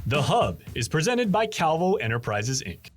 The Hub is presented by Calvo Enterprises, Inc.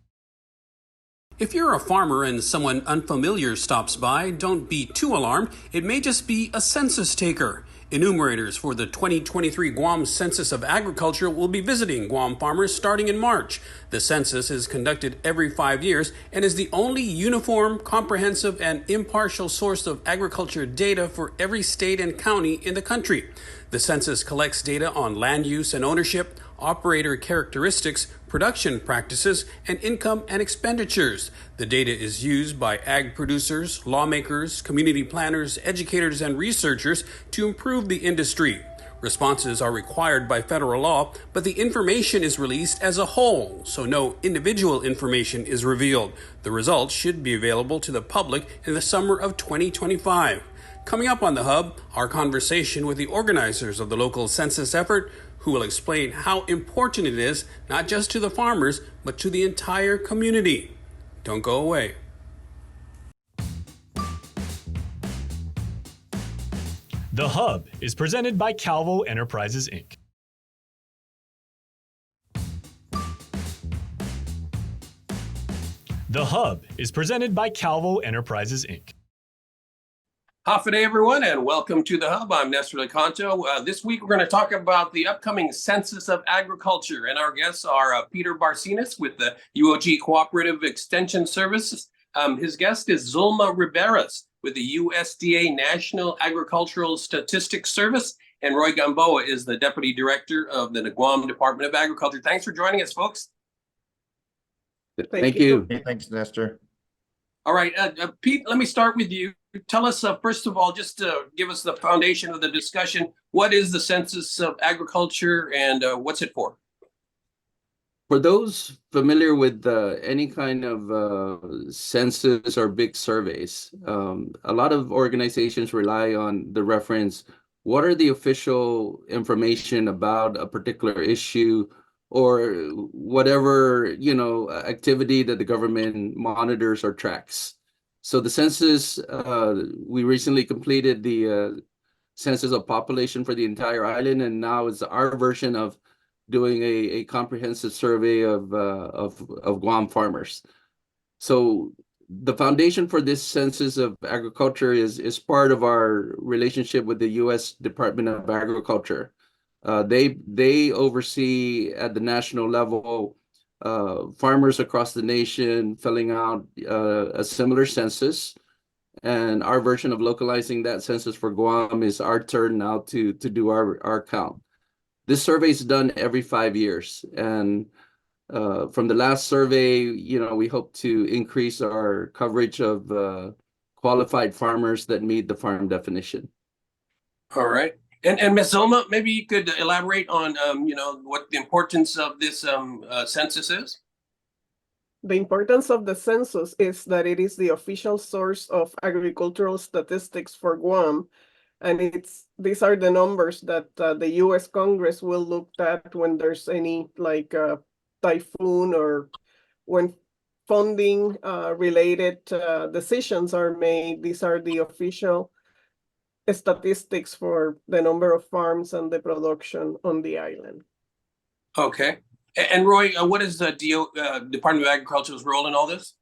If you're a farmer and someone unfamiliar stops by, don't be too alarmed. It may just be a census taker. Enumerators for the 2023 Guam Census of Agriculture will be visiting Guam farmers starting in March. The census is conducted every 5 years and is the only uniform, comprehensive, and impartial source of agriculture data for every state and county in the country. The census collects data on land use and ownership, operator characteristics, production practices, and income and expenditures. The data is used by ag producers, lawmakers, community planners, educators, and researchers to improve the industry. Responses are required by federal law, but the information is released as a whole, so no individual information is revealed. The results should be available to the public in the summer of 2025. Coming up on The Hub, our conversation with the organizers of the local census effort, who will explain how important it is, not just to the farmers, but to the entire community. Don't go away. The Hub is presented by Calvo Enterprises, Inc. The Hub is presented by Calvo Enterprises, Inc. Hafa day, everyone, and welcome to The Hub. I'm Nestor Lecanto. This week, we're going to talk about the upcoming Census of Agriculture, and our guests are Peter Barcinas with the UOG Cooperative Extension Service. His guest is Zulma Riberas with the USDA National Agricultural Statistics Service, and Roy Gamboa is the Deputy Director of the Guam Department of Agriculture. Thanks for joining us, folks. Thank you. Hey, thanks, Nestor. All right, Pete, let me start with you. Tell us, first of all, just to give us the foundation of the discussion, what is the Census of Agriculture and what's it for? For those familiar with any kind of census or big surveys, a lot of organizations rely on the reference, what are the official information about a particular issue or whatever, activity that the government monitors or tracks. So the census, we recently completed the census of population for the entire island, and now it's our version of doing a comprehensive survey of Guam farmers. So the foundation for this census of agriculture is part of our relationship with the U.S. Department of Agriculture. They oversee at the national level farmers across the nation filling out a similar census, and our version of localizing that census for Guam is our turn now to do our count. This survey is done every 5 years, and from the last survey, we hope to increase our coverage of qualified farmers that meet the farm definition. All right. And Ms. Zulma, maybe you could elaborate on, what the importance of this census is? The importance of the census is that it is the official source of agricultural statistics for Guam. And these are the numbers that the U.S. Congress will look at when there's any typhoon or when funding related decisions are made. These are the official statistics for the number of farms and the production on the island. Okay. And Roy, what is the Department of Agriculture's role in all this?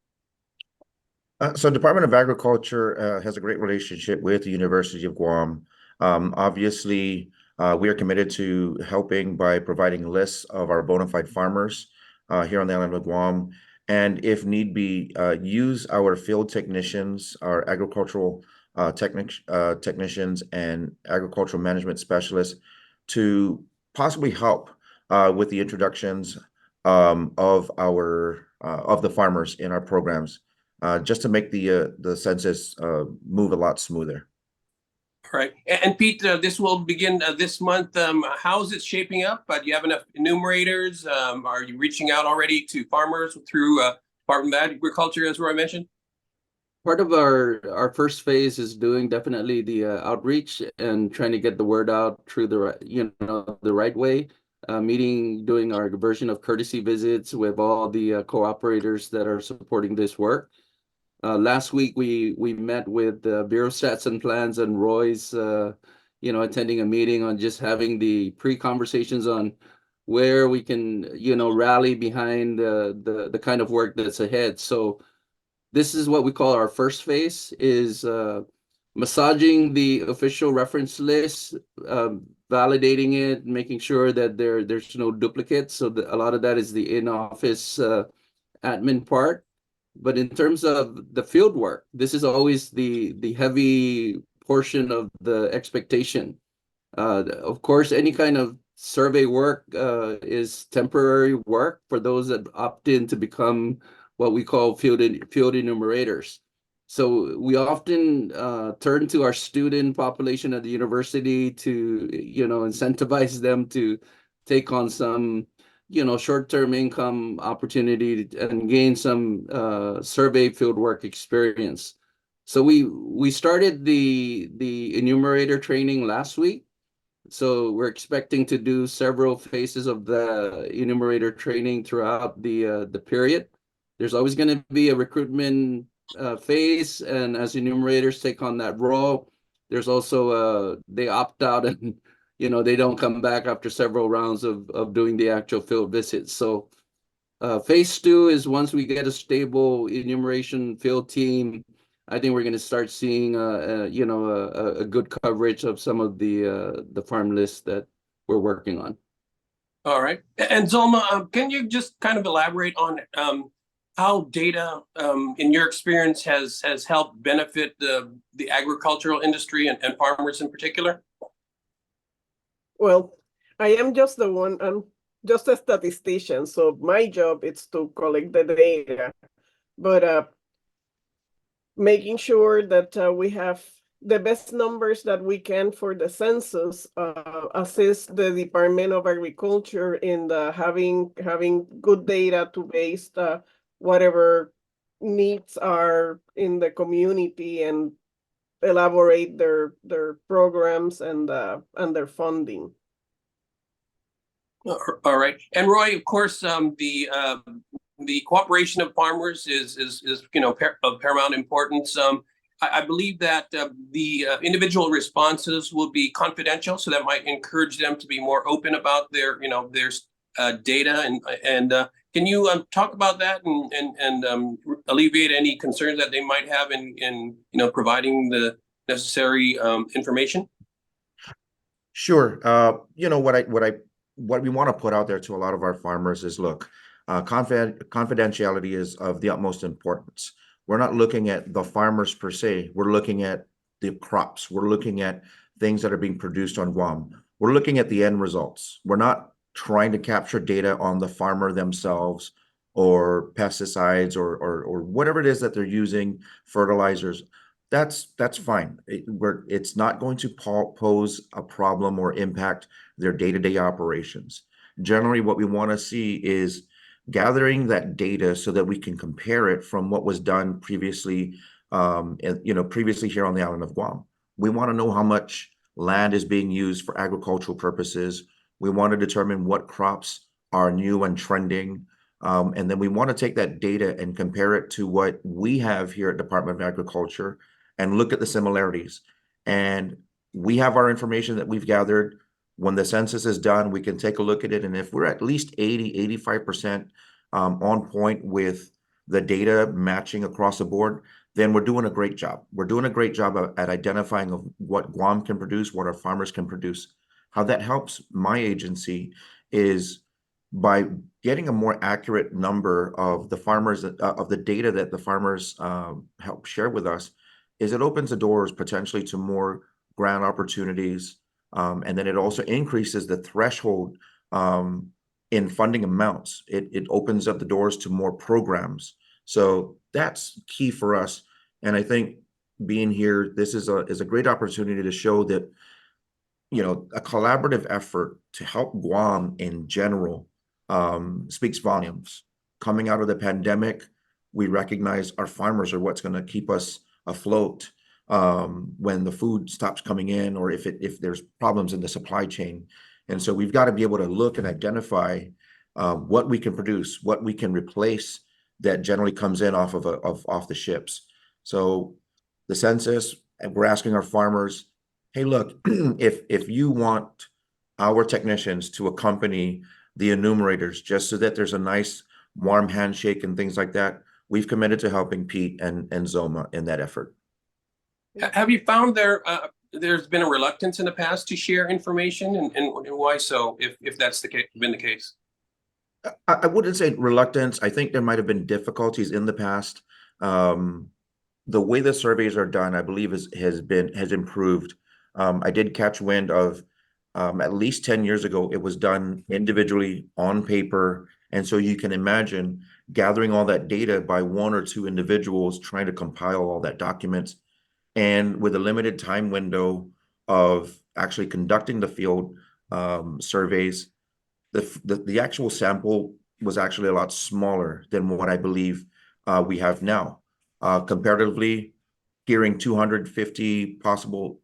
So Department of Agriculture has a great relationship with the University of Guam. Obviously, we are committed to helping by providing lists of our bona fide farmers here on the island of Guam. And if need be, use our field technicians, our agricultural technicians and agricultural management specialists to possibly help with the introductions of the farmers in our programs, just to make the census move a lot smoother. All right. And Pete, this will begin this month. How is it shaping up? Do you have enough enumerators? Are you reaching out already to farmers through Department of Agriculture, as Roy mentioned? Part of our first phase is doing definitely the outreach and trying to get the word out through the right way. Doing our version of courtesy visits with all the cooperators that are supporting this work. Last week we met with Bureau Stats and Plans and Roy's, attending a meeting on just having the pre-conversations on where we can, rally behind the kind of work that's ahead. So this is what we call our first phase, is massaging the official reference list, validating it, making sure that there's no duplicates. So a lot of that is the in-office admin part. But in terms of the field work, this is always the heavy portion of the expectation. Of course, any kind of survey work is temporary work for those that opt in to become what we call field enumerators. So we often turn to our student population at the university to, incentivize them to take on some, short-term income opportunity and gain some survey fieldwork experience. So we started the enumerator training last week. So we're expecting to do several phases of the enumerator training throughout the period. There's always going to be a recruitment phase, and as enumerators take on that role, there's also they opt out and they don't come back after several rounds of doing the actual field visits. So phase 2 is once we get a stable enumeration field team. I think we're going to start seeing a good coverage of some of the farm lists that we're working on. All right. And Zolma, can you just kind of elaborate on how data, in your experience, has helped benefit the agricultural industry and farmers in particular? Well, I am just I'm just a statistician, so my job is to collect the data, but making sure that we have the best numbers that we can for the census, assist the Department of Agriculture in having good data to base whatever needs are in the community and elaborate their programs and their funding. All right. And Roy, of course, the cooperation of farmers is of paramount importance. I believe that the individual responses will be confidential, so that might encourage them to be more open about their data. And can you talk about that and alleviate any concerns that they might have in providing the necessary information? Sure. What we want to put out there to a lot of our farmers is, look, confidentiality is of the utmost importance. We're not looking at the farmers per se. We're looking at the crops. We're looking at things that are being produced on Guam. We're looking at the end results. We're not trying to capture data on the farmer themselves or pesticides or whatever it is that they're using, fertilizers. That's fine. It's not going to pose a problem or impact their day-to-day operations. Generally, what we want to see is gathering that data so that we can compare it from what was done previously, previously here on the island of Guam. We want to know how much land is being used for agricultural purposes. We want to determine what crops are new and trending. And then we want to take that data and compare it to what we have here at Department of Agriculture and look at the similarities. And we have our information that we've gathered. When the census is done, we can take a look at it. And if we're at least 85% on point with the data matching across the board, then we're doing a great job. We're doing a great job at identifying of what Guam can produce, what our farmers can produce. How that helps my agency is by getting a more accurate number of the farmers, of the data that the farmers help share with us, is it opens the doors potentially to more grant opportunities. And then it also increases the threshold in funding amounts. It opens up the doors to more programs. So that's key for us. And I think being here, this is a great opportunity to show that, a collaborative effort to help Guam in general speaks volumes. Coming out of the pandemic, we recognize our farmers are what's going to keep us afloat when the food stops coming in, or if there's problems in the supply chain. And so we've got to be able to look and identify what we can produce, what we can replace that generally comes in off the ships. So the census, and we're asking our farmers, hey, look, if you want our technicians to accompany the enumerators, just so that there's a nice warm handshake and things like that. We've committed to helping Pete and Zoma in that effort. Have you found there's been a reluctance in the past to share information, and why so, if that's been the case? I wouldn't say reluctance. I think there might have been difficulties in the past. The way the surveys are done, I believe, has improved. I did catch wind of at least 10 years ago, it was done individually on paper. And so you can imagine gathering all that data by one or two individuals, trying to compile all that documents. And with a limited time window of actually conducting the field surveys, the actual sample was actually a lot smaller than what I believe we have now. Comparatively, hearing 250 possible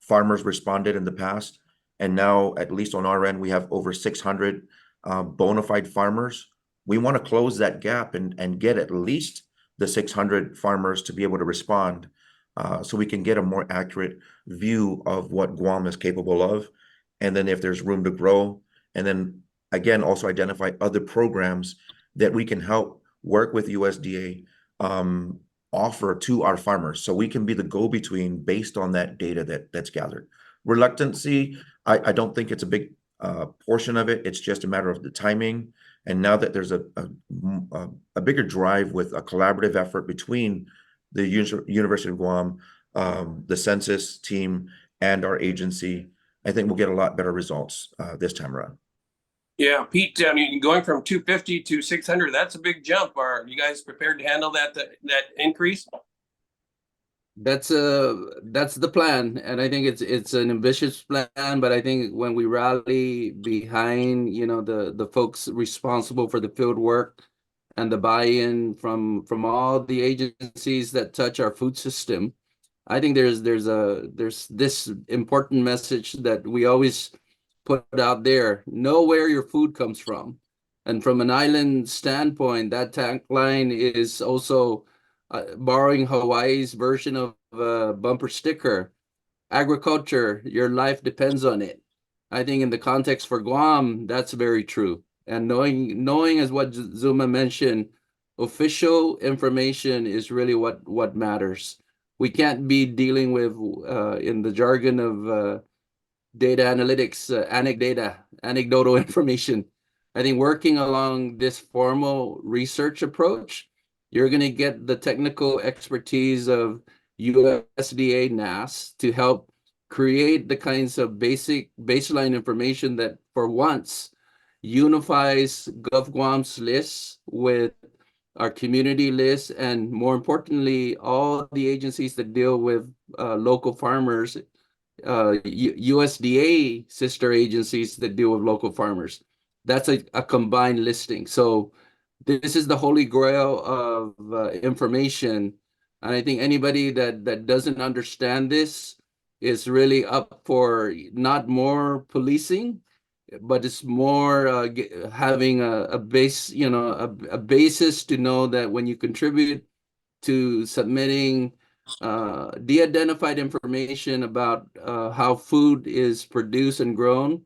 farmers responded in the past, and now, at least on our end, we have over 600 bona fide farmers. We want to close that gap and get at least the 600 farmers to be able to respond, so we can get a more accurate view of what Guam is capable of, and then if there's room to grow, and then again also identify other programs that we can help work with USDA, offer to our farmers, so we can be the go-between based on that data that's gathered. Reluctancy, I don't think it's a big portion of it. It's just a matter of the timing. And now that there's a bigger drive with a collaborative effort between the University of Guam, the census team, and our agency, I think we'll get a lot better results this time around. Yeah, Pete, I mean, going from 250 to 600, that's a big jump. Are you guys prepared to handle that increase? That's the plan, and I think it's an ambitious plan, but I think when we rally behind, the folks responsible for the field work and the buy-in from all the agencies that touch our food system, I think there's this important message that we always put out there: know where your food comes from. And from an island standpoint, that tagline is also borrowing Hawaii's version of a bumper sticker: agriculture, your life depends on it. I think in the context for Guam, that's very true. And knowing as what Zuma mentioned, official information is really what matters. We can't be dealing with, in the jargon of data analytics, anecdotal information. I think working along this formal research approach, you're going to get the technical expertise of USDA NAS to help create the kinds of baseline information that, for once, unifies GovGuam's lists with our community lists, and more importantly, all the agencies that deal with local farmers, USDA sister agencies that deal with local farmers. That's a combined listing. So this is the holy grail of information. And I think anybody that doesn't understand this is really up for not more policing, but it's more having a base, a basis to know that when you contribute to submitting de-identified information about how food is produced and grown,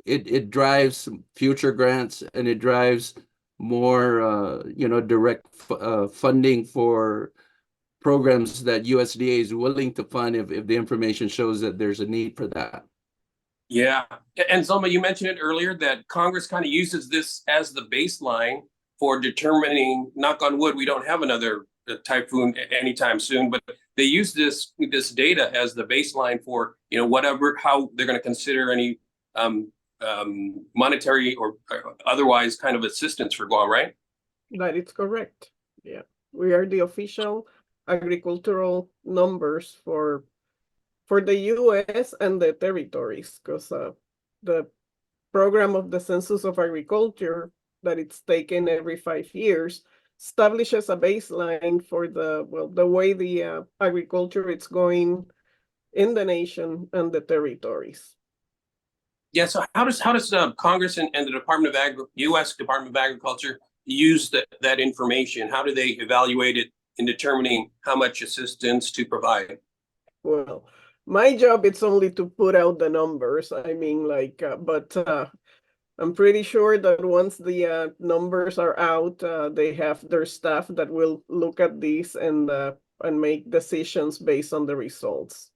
it drives future grants, and it drives more direct funding for programs that USDA is willing to fund if the information shows that there's a need for that. Yeah, and Zoma, you mentioned it earlier that Congress kind of uses this as the baseline for determining, knock on wood, we don't have another typhoon anytime soon, but they use this data as the baseline for how they're going to consider any monetary or otherwise kind of assistance for Guam, right? That is correct. Yeah, we are the official agricultural numbers for the U.S. and the territories, because the program of the Census of Agriculture that it's taken every 5 years establishes a baseline for the way the agriculture is going in the nation and the territories. Yeah. So how does Congress and the U.S. Department of Agriculture use that information? How do they evaluate it in determining how much assistance to provide? Well, my job is only to put out the numbers. I mean, but I'm pretty sure that once the numbers are out, they have their staff that will look at these and make decisions based on the results.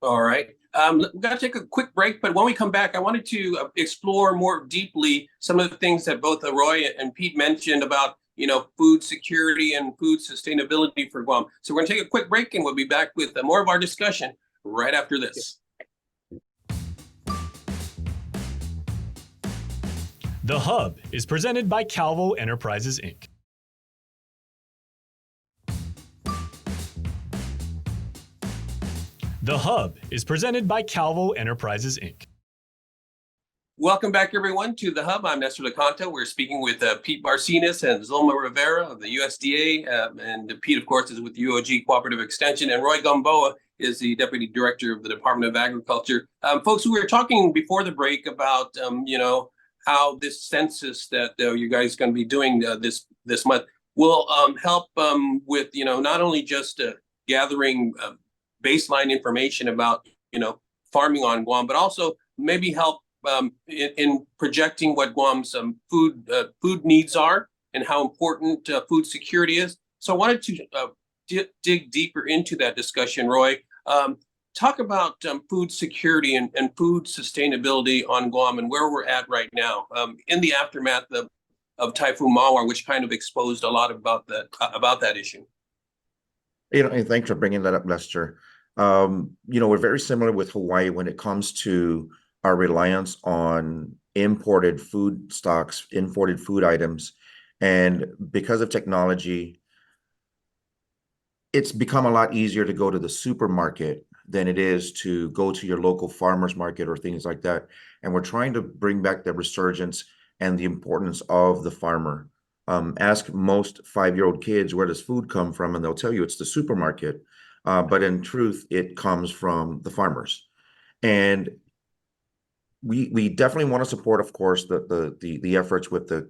All right. We've got to take a quick break, but when we come back, I wanted to explore more deeply some of the things that both Roy and Pete mentioned about, food security and food sustainability for Guam. So we're going to take a quick break, and we'll be back with more of our discussion right after this. The Hub is presented by Calvo Enterprises, Inc. The Hub is presented by Calvo Enterprises, Inc. Welcome back, everyone, to The Hub. I'm Nestor Lecanto. We're speaking with Pete Barcinas and Zilma Rivera of the USDA. And Pete, of course, is with UOG Cooperative Extension. And Roy Gamboa is the Deputy Director of the Department of Agriculture. Folks, we were talking before the break about, how this census that you guys are going to be doing this month will help with, not only just gathering baseline information about, farming on Guam, but also maybe help in projecting what Guam's food needs are and how important food security is. So I wanted to dig deeper into that discussion, Roy. Talk about food security and food sustainability on Guam and where we're at right now in the aftermath of Typhoon Mawar, which kind of exposed a lot about that issue. And thanks for bringing that up, Lester. We're very similar with Hawaii when it comes to our reliance on imported food stocks, imported food items. And because of technology, it's become a lot easier to go to the supermarket than it is to go to your local farmer's market or things like that. And we're trying to bring back the resurgence and the importance of the farmer. Ask most 5-year-old kids, where does food come from? And they'll tell you it's the supermarket. But in truth, it comes from the farmers. And we definitely want to support, of course, the efforts with the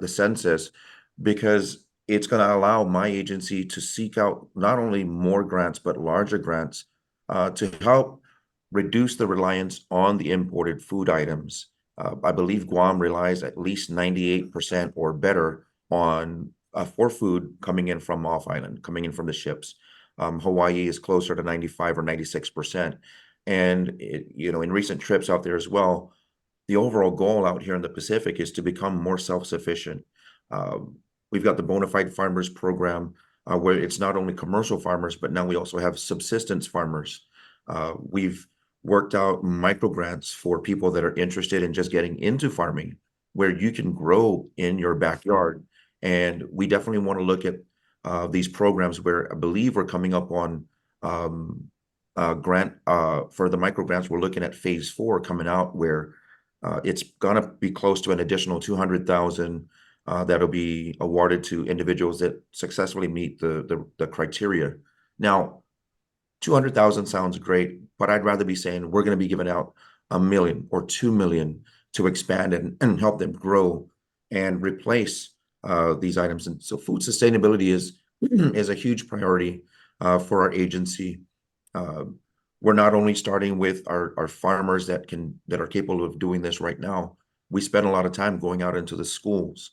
census, because it's going to allow my agency to seek out not only more grants, but larger grants to help reduce the reliance on the imported food items. I believe Guam relies at least 98% or better on for food coming in from off island, coming in from the ships. Hawaii is closer to 95 or 96%. And in recent trips out there as well, the overall goal out here in the Pacific is to become more self-sufficient. We've got the Bonafide Farmers Program, where it's not only commercial farmers, but now we also have subsistence farmers. We've worked out micro grants for people that are interested in just getting into farming, where you can grow in your backyard. And we definitely want to look at these programs where I believe we're coming up on grant for the micro grants. We're looking at phase 4 coming out, where it's gonna be close to an additional 200,000 that'll be awarded to individuals that successfully meet the criteria. Now, 200,000 sounds great, but I'd rather be saying we're going to be giving out 1 million or 2 million to expand and help them grow and replace these items. And so food sustainability is a huge priority for our agency. We're not only starting with our farmers that are capable of doing this right now. We spend a lot of time going out into the schools.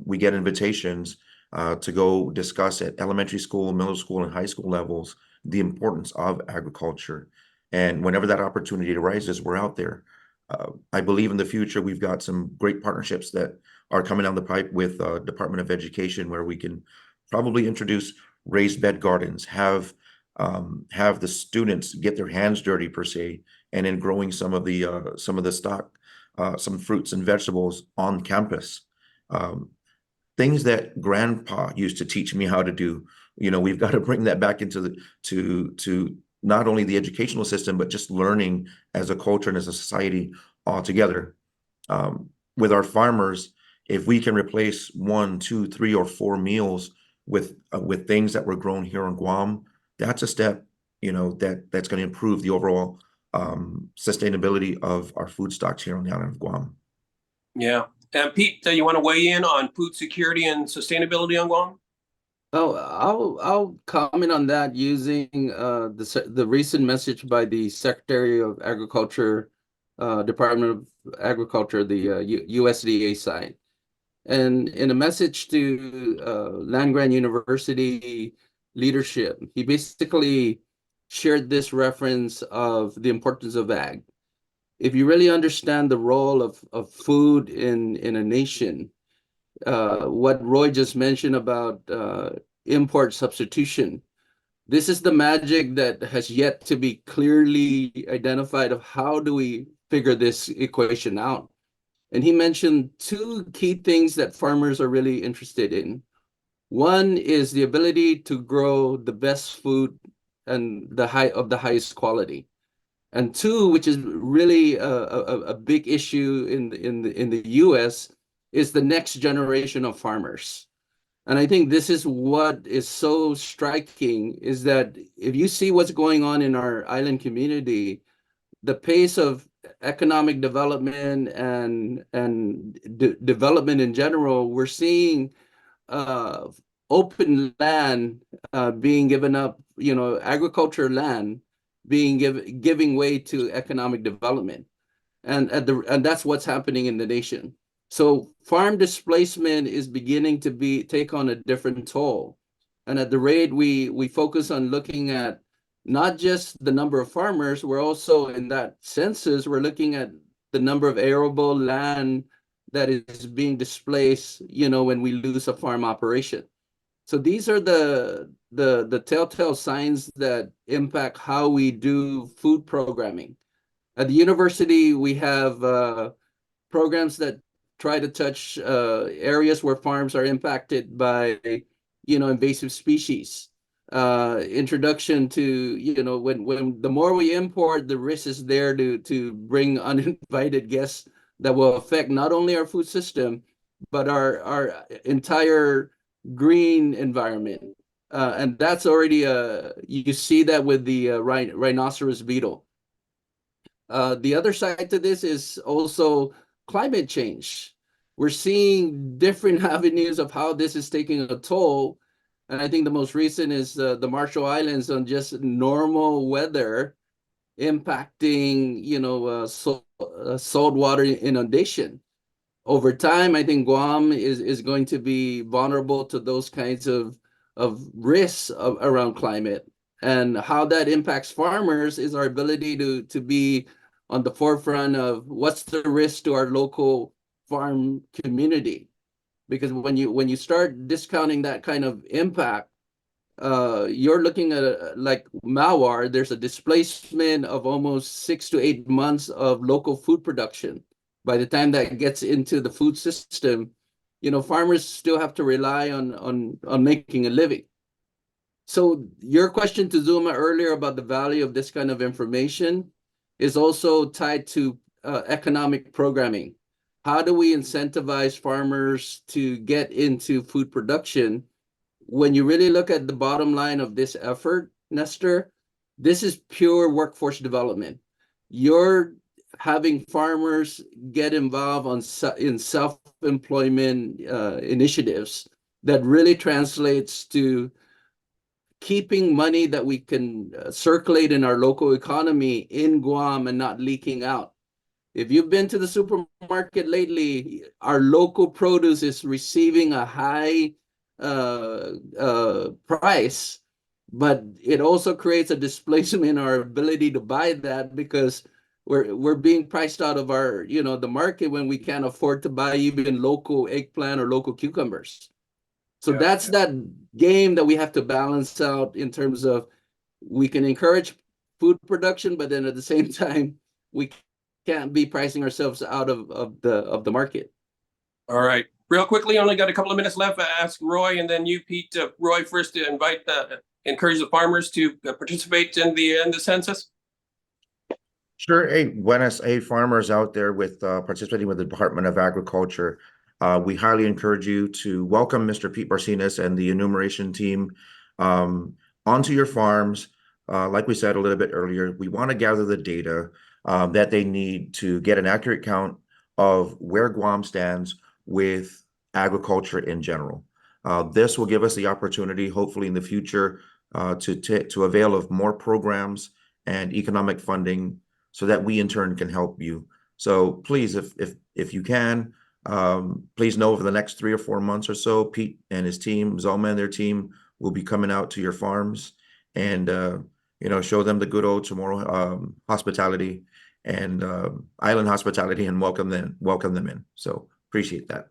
We get invitations to go discuss at elementary school, middle school, and high school levels the importance of agriculture. And whenever that opportunity arises, we're out there. I believe in the future, we've got some great partnerships that are coming down the pipe with Department of Education, where we can probably introduce raised bed gardens, have the students get their hands dirty per se, and in growing some of the stock, some fruits and vegetables on campus. Things that grandpa used to teach me how to do. We've got to bring that back into to not only the educational system, but just learning as a culture and as a society altogether. With our farmers, if we can replace 1, 2, 3, or 4 meals with things that were grown here in Guam, that's a step, that's going to improve the overall sustainability of our food stocks here on the island of Guam. Yeah. And Pete, you want to weigh in on food security and sustainability on Guam? Oh, I'll comment on that using the recent message by the Secretary of Agriculture Department of Agriculture, the USDA side. And in a message to land-grant university leadership, he basically shared this reference of the importance of ag. If you really understand the role of food in a nation, what Roy just mentioned about import substitution, this is the magic that has yet to be clearly identified of how do we figure this equation out. And he mentioned two key things that farmers are really interested in. One is the ability to grow the best food and the highest quality. And two, which is really a big issue in the US, is the next generation of farmers. And I think this is what is so striking, is that if you see what's going on in our island community, the pace of economic development and development in general, we're seeing open land being given up, agriculture land being giving way to economic development, and that's what's happening in the nation. So farm displacement is beginning to take on a different toll, and at the rate we focus on looking at not just the number of farmers, we're also in that census, we're looking at the number of arable land that is being displaced, when we lose a farm operation. So these are the telltale signs that impact how we do food programming. At the university, we have programs that try to touch areas where farms are impacted by, invasive species. Introduction to, when the more we import, the risk is there to bring uninvited guests that will affect not only our food system, but our entire green environment. And that's already you see that with the rhinoceros beetle. The other side to this is also climate change. We're seeing different avenues of how this is taking a toll. And I think the most recent is the Marshall Islands on just normal weather impacting, saltwater inundation. Over time, I think Guam is going to be vulnerable to those kinds of risks around climate. And how that impacts farmers is our ability to be on the forefront of what's the risk to our local farm community. Because when you start discounting that kind of impact, you're looking at like Mawar, there's a displacement of almost 6 to 8 months of local food production. By the time that gets into the food system, farmers still have to rely on making a living. So your question to Zuma earlier about the value of this kind of information is also tied to economic programming. How do we incentivize farmers to get into food production? When you really look at the bottom line of this effort, Nestor, this is pure workforce development. You're having farmers get involved in self-employment initiatives that really translates to keeping money that we can circulate in our local economy in Guam and not leaking out. If you've been to the supermarket lately, our local produce is receiving a high price, but it also creates a displacement in our ability to buy that because we're being priced out of our, the market when we can't afford to buy even local eggplant or local cucumbers. So that's that game that we have to balance out in terms of we can encourage food production, but then at the same time, we can't be pricing ourselves out of the market. All right. Real quickly, only got a couple of minutes left. I ask Roy and then you, Pete. Roy first to encourage the farmers to participate in the census. Sure. Hey, buenas, hey, farmers out there with participating with the Department of Agriculture. We highly encourage you to welcome Mr. Pete Barcinas and the enumeration team onto your farms. Like we said a little bit earlier, we want to gather the data that they need to get an accurate count of where Guam stands with agriculture in general. This will give us the opportunity, hopefully in the future, to avail of more programs and economic funding so that we in turn can help you. So please, if you can, please know over the next 3 or 4 months or so, Pete and his team, Zalma and their team, will be coming out to your farms and show them the good old Chamorro hospitality and island hospitality and welcome them in. So appreciate that.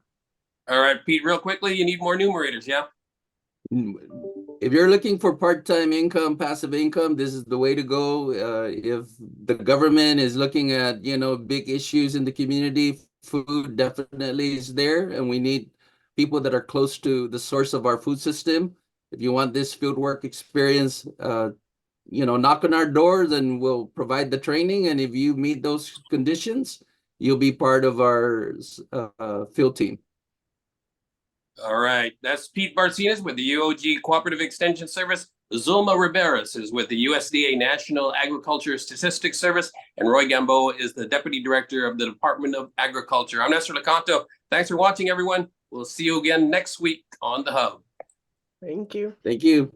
All right, Pete, real quickly, you need more numerators, yeah? If you're looking for part-time income, passive income, this is the way to go. If the government is looking at, big issues in the community, food definitely is there, and we need people that are close to the source of our food system. If you want this field work experience, knock on our doors and we'll provide the training. And if you meet those conditions, you'll be part of our field team. All right, that's Pete Barcinas with the UOG Cooperative Extension Service. Zulma Riveras is with the USDA National Agriculture Statistics Service, and Roy Gamboa is the Deputy Director of the Department of Agriculture. I'm Nestor Lecanto. Thanks for watching, everyone. We'll see you again next week on The Hub. Thank you. Thank you.